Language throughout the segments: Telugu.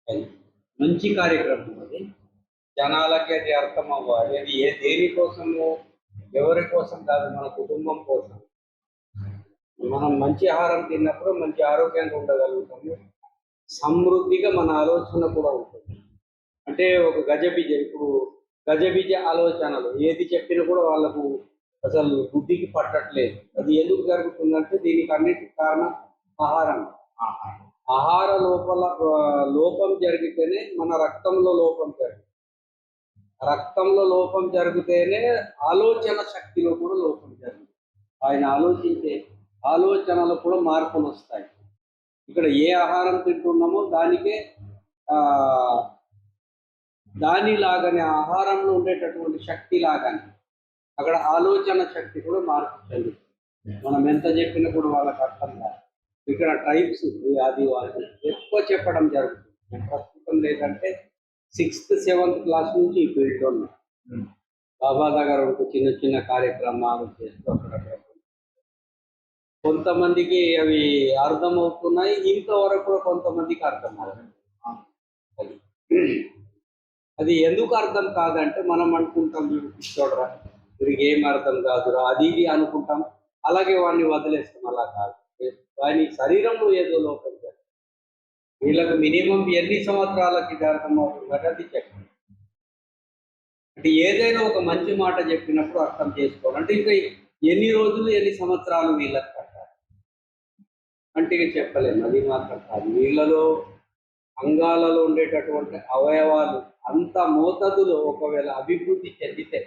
అది మంచి కార్యక్రమం అది. జనాలకి అది అర్థం అవ్వాలి. అది దేనికోసము, ఎవరి కోసం కాదు, మన కుటుంబం కోసం. మనం మంచి ఆహారం తిన్నప్పుడు మంచి ఆరోగ్యంగా ఉండగలుగుతాము. సమృద్ధిగా మన ఆలోచన కూడా ఉంటుంది. అంటే ఒక గజబిజ ఆలోచనలు ఏది చెప్పినా కూడా వాళ్ళకు అసలు బుద్ధికి పట్టట్లేదు. అది ఎందుకు జరుగుతుందంటే దీనికి అన్నిటికి కారణం ఆహారం. ఆహార లోపం జరిగితేనే మన రక్తంలో లోపం జరుగుతుంది. రక్తంలో లోపం జరిగితేనే ఆలోచన శక్తిలో కూడా లోపం జరుగుతుంది. ఆయన ఆలోచించే ఆలోచనలు కూడా మార్పులు వస్తాయి. ఇక్కడ ఏ ఆహారం తింటున్నామో దానిలాగానే ఆహారంలో ఉండేటటువంటి శక్తి లాగానే అక్కడ ఆలోచన శక్తి కూడా మార్పు చెందుతుంది. మనం ఎంత చెప్పినా కూడా వాళ్ళకి అర్థం కాదు. ఇక్కడ ట్రైబ్స్ ఆదివాసి ఎక్కువ చెప్పడం జరుగుతుంది. ప్రస్తుతం లేదంటే 6th 7th క్లాస్ నుంచి ఈ ఫీల్డ్లో ఉన్నాయి. బాబా దగ్గర చిన్న చిన్న కార్యక్రమాలు చేస్తూ అక్కడ కొంతమందికి అవి అర్థమవుతున్నాయి. ఇంతవరకు కూడా కొంతమందికి అర్థం అవుతుంది. అది ఎందుకు అర్థం కాదంటే మనం అనుకుంటాం, చూడరా వీరికి ఏం అర్థం కాదురా అది ఇది అనుకుంటాం, అలాగే వాడిని వదిలేస్తాం. అలా కాదు, వాని శరీరంలో ఏదో లోపం జరుగుతుంది. వీళ్ళకు మినిమం ఎన్ని సంవత్సరాలకి ఇది అర్థమవుతుంది అది చెప్పండి. అంటే ఏదైనా ఒక మంచి మాట చెప్పినప్పుడు అర్థం చేసుకోవాలి. అంటే ఇంకా ఎన్ని రోజులు ఎన్ని సంవత్సరాలు వీళ్ళకి కట్టాలి అంటే ఇక చెప్పలేము. అది మాత్రం కాదు. వీళ్ళలో అంగాలలో ఉండేటటువంటి అవయవాలు అంత మోతాదులో ఒకవేళ అభివృద్ధి చెందితే,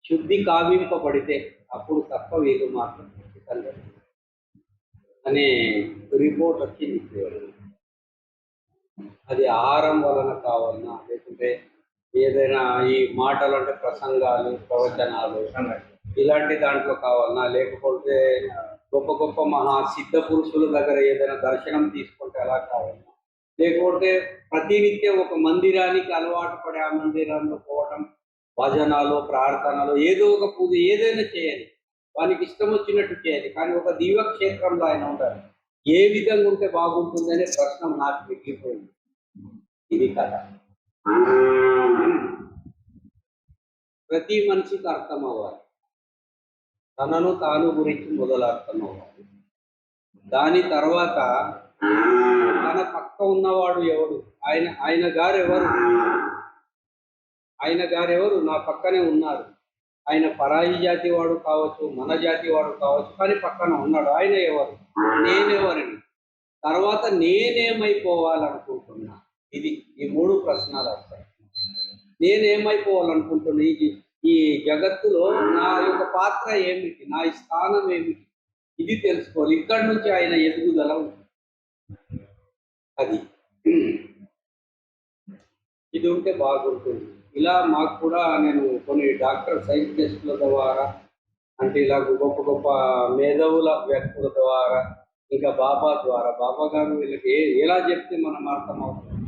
శుద్ధి కావింపబడితే అప్పుడు తప్ప వీళ్ళు మాత్రం ఖచ్చితంగా అనే రిపోర్ట్ వచ్చింది. అది ఆహారం వలన కావాలన్నా, లేకుంటే ఏదైనా ఈ మాటలు అంటే ప్రసంగాలు, ప్రవచనాలు ఇలాంటి దాంట్లో కావాలన్నా, లేకపోతే గొప్ప గొప్ప మహా సిద్ధ పురుషుల దగ్గర ఏదైనా దర్శనం తీసుకుంటే అలా కావాలన్నా, లేకపోతే ప్రతినిత్యం ఒక మందిరానికి అలవాటు పడి ఆ మందిరంలో పోవడం, భజనాలు, ప్రార్థనలు, ఏదో ఒక పూజ ఏదైనా చేయాలి, వానికి ఇష్టం వచ్చినట్టు చేయాలి. కానీ ఒక దివ్యక్షేత్రంలో ఆయన ఉండాలి. ఏ విధంగా ఉంటే బాగుంటుందనే ప్రశ్న నాకు మిగిలిపోయింది. ఇది కదా ప్రతి మనిషికి అర్థం అవ్వాలి. తనను తాను గురించి మొదలు అర్థం అవ్వాలి. దాని తర్వాత తన పక్క ఉన్నవాడు ఎవడు, ఆయన గారెవరు నా పక్కనే ఉన్నారు. ఆయన పరాయి జాతి వాడు కావచ్చు, మన జాతి వాడు కావచ్చు, కానీ పక్కన ఉన్నాడు. ఆయన ఎవరు, నేనెవరిని, తర్వాత నేనేమైపోవాలనుకుంటున్నా. ఈ 3 ప్రశ్నలు వస్తాయి. నేనేమైపోవాలనుకుంటున్నా, ఈ జగత్తులో నా యొక్క పాత్ర ఏమిటి, నా స్థానం ఏమిటి, ఇది తెలుసుకోవాలి. ఇక్కడి నుంచి ఆయన ఎదుగుదల ఉంటుంది. అది ఇది ఉంటే బాగుంటుంది. ఇలా మాకు కూడా నేను కొన్ని డాక్టర్ సైంటిస్టుల ద్వారా, అంటే ఇలా గొప్ప గొప్ప మేధావుల వ్యక్తుల ద్వారా, ఇంకా బాబా గారు వీళ్ళకి ఎలా చెప్తే మనం అర్థమవుతుంది.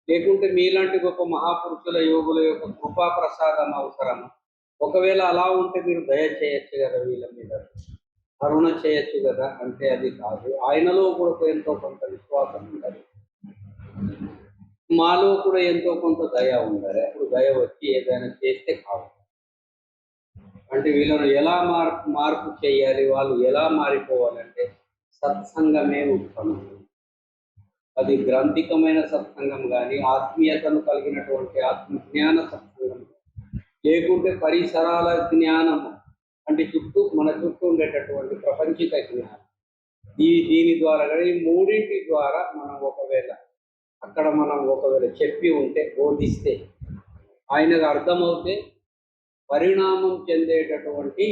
లేకుంటే మీలాంటి గొప్ప మహాపురుషుల యోగుల యొక్క కృపా ప్రసాదం అవసరం. ఒకవేళ అలా ఉంటే మీరు దయ చేయొచ్చు కదా, వీళ్ళ మీద కరుణ చేయొచ్చు కదా. అంటే అది కాదు. ఆయనలో కూడా ఎంతో కొంత విశ్వాసం ఉండాలి, మాలో కూడా ఎంతో కొంత దయ ఉండాలి. అప్పుడు దయ వచ్చి ఏదైనా చేస్తే కాదు. అంటే వీళ్ళను ఎలా మార్పు చేయాలి, వాళ్ళు ఎలా మారిపోవాలంటే సత్సంగమే ఉత్తమం. అది గ్రంథికమైన సత్సంగం కానీ, ఆత్మీయతను కలిగినటువంటి ఆత్మజ్ఞాన సత్సంగం, లేకుంటే పరిసరాల జ్ఞానము, అంటే మన చుట్టూ ఉండేటటువంటి ప్రపంచిక జ్ఞానం. దీని ద్వారా కానీ, ఈ 3 ద్వారా మనం ఒకవేళ చెప్పి ఉంటే, బోధిస్తే, ఆయనకు అర్థమవుతే పరిణామం చెందేటటువంటి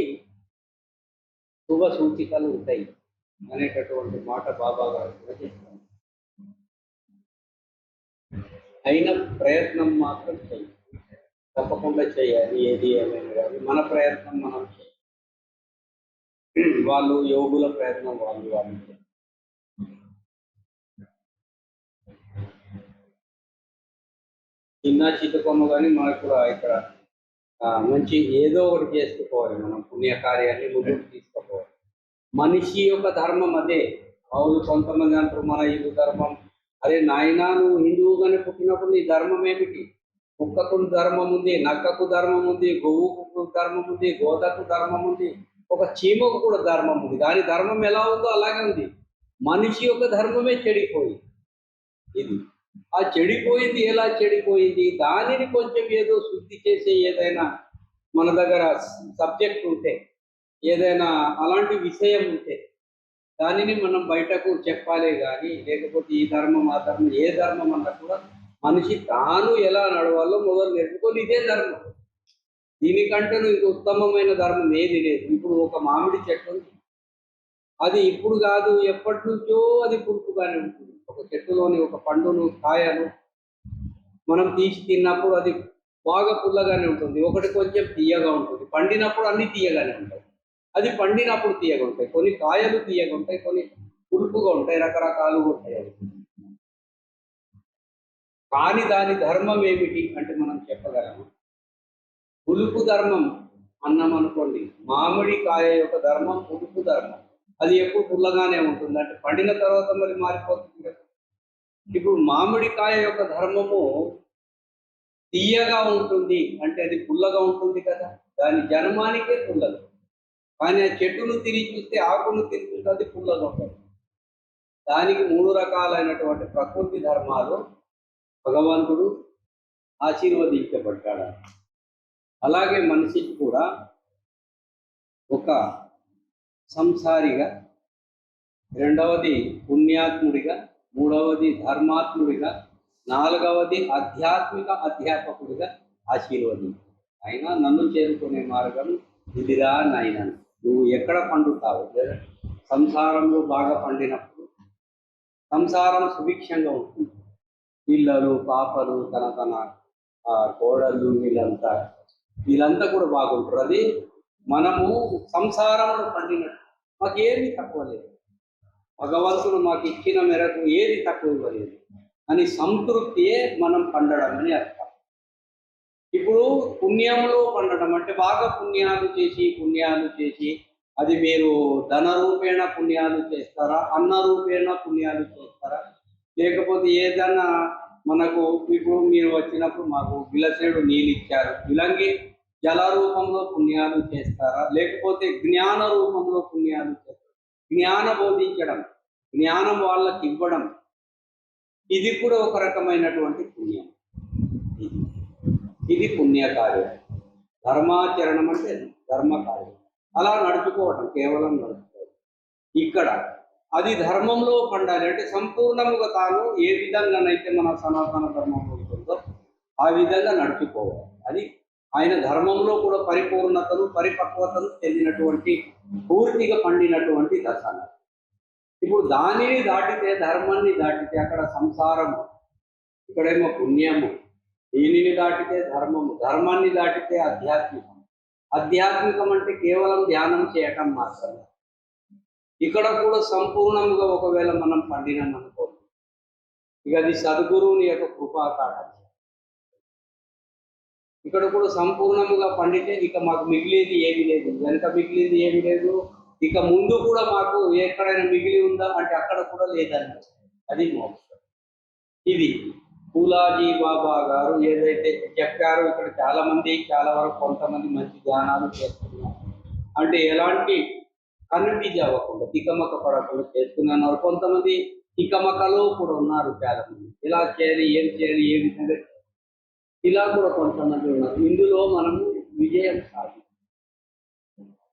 శుభ సూచికలు ఉంటాయి అనేటటువంటి మాట బాబా గారు కూడా చెప్తారు. అయిన ప్రయత్నం మాత్రం చేయాలి, తప్పకుండా చేయాలి. ఏది ఏమైనా కానీ మన ప్రయత్నం మనం చేయాలి. వాళ్ళు యోగుల ప్రయత్నం వాళ్ళు చేయాలి. చిన్న చితకొమ్మ కానీ మనకు కూడా ఇక్కడ మంచి ఏదో ఒకటి చేసుకోవాలి. మనం పుణ్యకార్యాన్ని ముందుకు తీసుకుపోవాలి. మనిషి యొక్క ధర్మం అదే. అవును, కొంతమంది అంటారు మన హిందూ ధర్మం అరే నాయనా, నువ్వు హిందువుగానే పుట్టినప్పుడు నీ ధర్మం ఏమిటి? కుక్కకు ధర్మం ఉంది, నక్కకు ధర్మం ఉంది, గోవుకు ధర్మం ఉంది, గోదకు ధర్మం ఉంది, ఒక చీమకు కూడా ధర్మం ఉంది. దాని ధర్మం ఎలా ఉందో అలాగే ఉంది. మనిషి యొక్క ధర్మమే చెడిపోయింది. ఇది ఆ చెడిపోయింది ఎలా చెడిపోయింది? దానిని కొంచెం ఏదో శుద్ధి చేసే ఏదైనా మన దగ్గర సబ్జెక్ట్ ఉంటే, ఏదైనా అలాంటి విషయం ఉంటే దానిని మనం బయటకు చెప్పాలే కానీ, లేకపోతే ఈ ధర్మం ఆ ధర్మం ఏ ధర్మం అన్నా కూడా మనిషి తాను ఎలా నడవాలో మొదలు నేర్చుకొని ఇదే ధర్మం. దీనికంటేను ఇంక ఉత్తమమైన ధర్మం ఏది లేదు. ఇప్పుడు ఒక మామిడి చెట్టు ఉంది. అది ఇప్పుడు కాదు, ఎప్పటి నుంచో అది పులుపుగానే ఉంటుంది. ఒక చెట్టులోని ఒక పండును కాయను మనం తీసి తిన్నప్పుడు అది బాగా పుల్లగానే ఉంటుంది. ఒకటి కొంచెం తీయగా ఉంటుంది. పండినప్పుడు అన్ని తీయగానే ఉంటాయి. అది పండినప్పుడు తీయగా ఉంటాయి. కొన్ని కాయలు తీయగా ఉంటాయి, కొన్ని పులుపుగా ఉంటాయి, రకరకాలుగా ఉంటాయి. అవి కానీ దాని ధర్మం ఏమిటి అంటే మనం చెప్పగలము. పులుపు ధర్మం అన్నం అనుకోండి, మామిడి కాయ యొక్క ధర్మం పులుపు ధర్మం. అది ఎప్పుడు పుల్లగానే ఉంటుంది, అంటే పండిన తర్వాత మరి మారిపోతుంది కదా. ఇప్పుడు మామిడికాయ యొక్క ధర్మము తీయగా ఉంటుంది, అంటే అది పుల్లగా ఉంటుంది కదా. దాని జన్మానికే పుల్లగా. కానీ ఆ చెట్టును తిరిగి చూస్తే, ఆకును తిరిగి చూస్తే అది పుల్లగా ఉంటుంది. దానికి 3 రకాలైనటువంటి ప్రకృతి ధర్మాలు భగవంతుడు ఆశీర్వదించబడ్డాడు. అలాగే మనిషికి కూడా ఒక సంసారిగా, రెండవది పుణ్యాత్ముడిగా, మూడవది ధర్మాత్ముడిగా, నాలుగవది ఆధ్యాత్మిక అధ్యాపకుడిగా ఆశీర్వదించాడు. అయినా నన్ను చేరుకునే మార్గం ఇదిరా నాయన. నువ్వు ఎక్కడ పండుతావు? సంసారంలో బాగా పండినప్పుడు సంసారం సుభిక్షంగా ఉంటుంది. పిల్లలు, పాపలు, తన కోడళ్ళు, వీళ్ళంతా కూడా బాగుంటారు. అది మనము సంసారంలో పండినట్టు. మాకేమీ తక్కువ లేదు, భగవంతుడు మాకు ఇచ్చిన మేరకు ఏది తక్కువ ఇవ్వలేదు అని సంతృప్తియే మనం పండడం అని అర్థం. ఇప్పుడు పుణ్యంలో పండడం అంటే బాగా పుణ్యాలు చేసి అది మీరు ధన రూపేణ పుణ్యాలు చేస్తారా, అన్న రూపేణ పుణ్యాలు చేస్తారా, లేకపోతే ఏదైనా మనకు ఇప్పుడు మీరు వచ్చినప్పుడు మాకు విలసేడు నీళ్ళు ఇచ్చారు, ఇలాగే జల రూపంలో పుణ్యాలు చేస్తారా, లేకపోతే జ్ఞాన రూపంలో పుణ్యాలు చేస్తారా? జ్ఞాన బోధించడం, జ్ఞానం వాళ్ళకి ఇవ్వడం, ఇది కూడా ఒక రకమైనటువంటి పుణ్యం. ఇది పుణ్యకార్యం. ధర్మాచరణం అంటే ధర్మకార్యం. అలా నడుచుకోవడం, కేవలం నడుచుకోవడం. ఇక్కడ అది ధర్మంలో పండాలి అంటే సంపూర్ణముగా తాను ఏ విధంగానైతే మన సనాతన ధర్మం ఉంటుందో ఆ విధంగా నడుచుకోవాలి. అది ఆయన ధర్మంలో కూడా పరిపూర్ణతను, పరిపక్వతను చెందినటువంటి, పూర్తిగా పండినటువంటి దశ. ఇప్పుడు దానిని దాటితే, ధర్మాన్ని దాటితే అక్కడ సంసారము, ఇక్కడేమో పుణ్యము. దీనిని దాటితే ధర్మము, ధర్మాన్ని దాటితే ఆధ్యాత్మికం. ఆధ్యాత్మికం అంటే కేవలం ధ్యానం చేయటం మాత్రమే. ఇక్కడ కూడా సంపూర్ణంగా ఒకవేళ మనం పండినాం అనుకో, ఇక అది సద్గురువుని యొక్క కృపాకాఠం. ఇక్కడ కూడా సంపూర్ణముగా పండితే ఇక మాకు మిగిలేది ఏమీ లేదు, వెనక మిగిలింది ఏమీ లేదు, ఇక ముందు కూడా మాకు ఎక్కడైనా మిగిలి ఉందా అంటే అక్కడ కూడా లేదన్న. అది మోక్షం. ఇది పూలాజీ బాబా గారు ఏదైతే చెప్పారో, ఇక్కడ చాలా వరకు కొంతమంది మంచి ధ్యానాలు చేస్తున్నారు. అంటే ఎలాంటి కన్ఫ్యూజ్ అవ్వకుండా, తికమక పడకుండా చేస్తున్నారు. కొంతమంది తికమకలో కూడా ఉన్నారు చాలా మంది. ఎలా చేయాలి, ఏం చేయాలి, ఏ విధంగా ఇలా కూడా కొంతమంది ఉన్నారు. ఇందులో మనము విజయం సాధి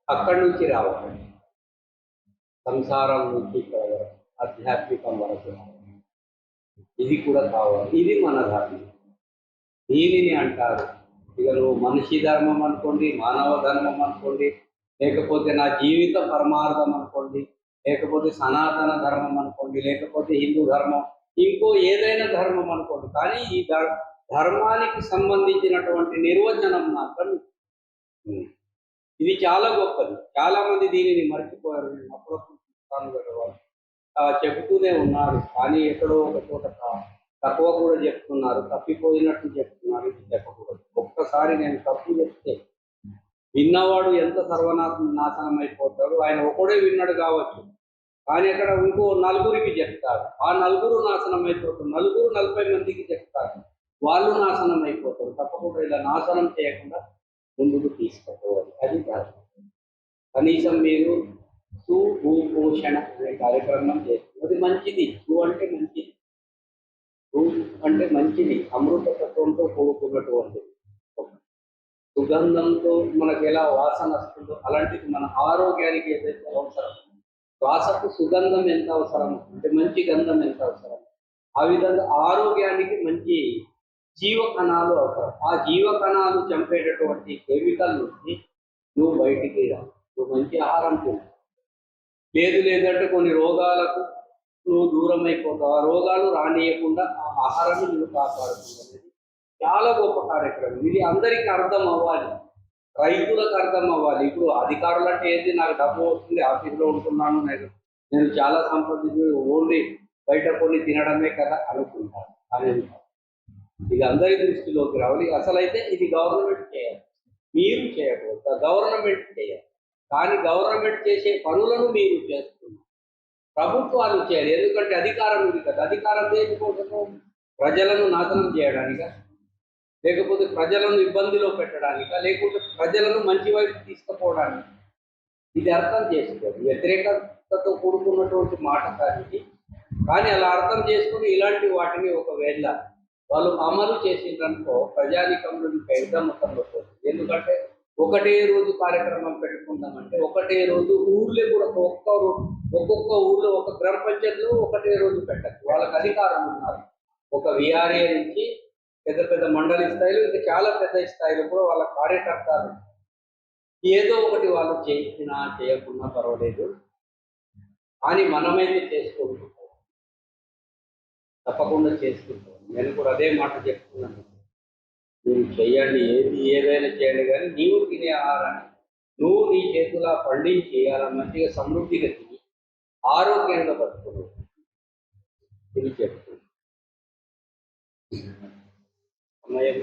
అక్కడి నుంచి రావాలి, సంసారం నుంచి ఆధ్యాత్మికం వరకు ఇది కూడా కావాలి. ఇది మన ధర్మం. దీనిని అంటారు, ఇక నువ్వు మనిషి ధర్మం అనుకోండి, మానవ ధర్మం అనుకోండి, లేకపోతే నా జీవిత పరమార్థం అనుకోండి, లేకపోతే సనాతన ధర్మం అనుకోండి, లేకపోతే హిందూ ధర్మం, ఇంకో ఏదైనా ధర్మం అనుకోండి. కానీ ఈ ధర్మానికి సంబంధించినటువంటి నిర్వచనం మాత్రం ఇది చాలా గొప్పది. చాలా మంది దీనిని మర్చిపోయారు. నేను అప్పుడప్పుడు చూస్తాను కదా, చెబుతూనే ఉన్నారు, కానీ ఎక్కడో ఒక చోట తక్కువ కూడా చెప్తున్నారు, తప్పిపోయినట్టు చెప్తున్నారు. ఇది చెప్పకూడదు. ఒక్కసారి నేను తప్పు చెప్తే విన్నవాడు ఎంత నాశనం అయిపోతాడు. ఆయన ఒకడే విన్నాడు కావచ్చు, కానీ అక్కడ ఇంకో నలుగురికి చెప్తాడు, ఆ నలుగురు నాశనం అయిపోతారు. నలుగురు 40 మందికి చెప్తారు, వాళ్ళు నాశనం అయిపోతారు. తప్పకుండా ఇలా నాశనం చేయకుండా ముందుకు తీసుకుపోవాలి. అది కాదు, కనీసం మీరు భూపోషణ అనే కార్యక్రమం చేస్తుంది. అది మంచిది. అంటే మంచిది. భూ అంటే మంచిది, అమృత తత్వంతో కూడుకున్నటువంటిది. సుగంధంతో మనకు ఎలా వాసన వస్తుందో అలాంటిది మన ఆరోగ్యానికి ఏదైతే అవసరం, శ్వాసకు సుగంధం ఎంత అవసరం అంటే మంచి గంధం ఎంత అవసరం, ఆ విధంగా ఆరోగ్యానికి మంచి జీవకణాలు అవసరం. ఆ జీవకణాలు చంపేటటువంటి కెమికల్ నుంచి నువ్వు బయటికి రా. నువ్వు మంచి ఆహారం తిను. లేదంటే కొన్ని రోగాలకు నువ్వు దూరం అయిపోతావు. ఆ రోగాలు రానియకుండా ఆ ఆహారాన్ని నువ్వు కాపాడుతుంది. చాలా గొప్ప కార్యక్రమం ఇది. అందరికీ అర్థం అవ్వాలి, రైతులకు అర్థం అవ్వాలి. ఇప్పుడు అధికారులు అంటే ఏంటి, నాకు డబ్బు వస్తుంది, ఆఫీస్లో ఉంటున్నాను, నేను చాలా సంపాదించి ఓన్లీ బయట కొన్ని తినడమే కదా అనుకుంటాను. అనేది ఇది అందరి దృష్టిలోకి రావాలి. అసలైతే ఇది గవర్నమెంట్ చేయాలి, మీరు చేయకూడదు, గవర్నమెంట్ చేయాలి. కానీ గవర్నమెంట్ చేసే పనులను మీరు చేస్తున్నారు, ప్రభుత్వాలు చేయాలి. ఎందుకంటే అధికారం ఉంది కదా. అధికారం దేనికోసము? ప్రజలను నాశనం చేయడానిక, లేకపోతే ప్రజలను ఇబ్బందిలో పెట్టడానిక, లేకపోతే ప్రజలను మంచి వైపు తీసుకుపోవడానికి? ఇది అర్థం చేసుకోండి. వ్యతిరేకతతో కూడుకున్నటువంటి మాట కాదు. కానీ అలా అర్థం చేసుకుని ఇలాంటి వాటిని ఒకవేళ వాళ్ళు అమలు చేసిందనుకో ప్రజానికంలో పెద్ద మొత్తంలో పోతుంది. ఎందుకంటే ఒకటే రోజు కార్యక్రమం పెట్టుకుందామంటే ఒకటే రోజు ఊళ్ళో కూడా ఒక్కొక్క ఊళ్ళో ఒక గ్రామ పంచాయతీలో ఒకటే రోజు పెట్టచ్చు. వాళ్ళకి అధికారం ఉన్నారు. ఒక విఆర్ఏ నుంచి పెద్ద మండలి స్థాయిలో, ఇంకా చాలా పెద్ద స్థాయిలో కూడా వాళ్ళ కార్యకర్తలు ఏదో ఒకటి వాళ్ళు చేసినా చేయకున్నా పర్వాలేదు. కానీ మనమైతే చేసుకుంటాం, తప్పకుండా చేసుకుంటాం. నేను కూడా అదే మాట చెప్తున్నాను. మీరు చేయండి, ఏదైనా చేయండి, కానీ నీవు తినే ఆహారాన్ని నువ్వు నీ చేతులా పండించి అలా మంచిగా సమృద్ధిగా తిని ఆరోగ్యంగా బతుకును. ఇది చెప్తుంది. సమయం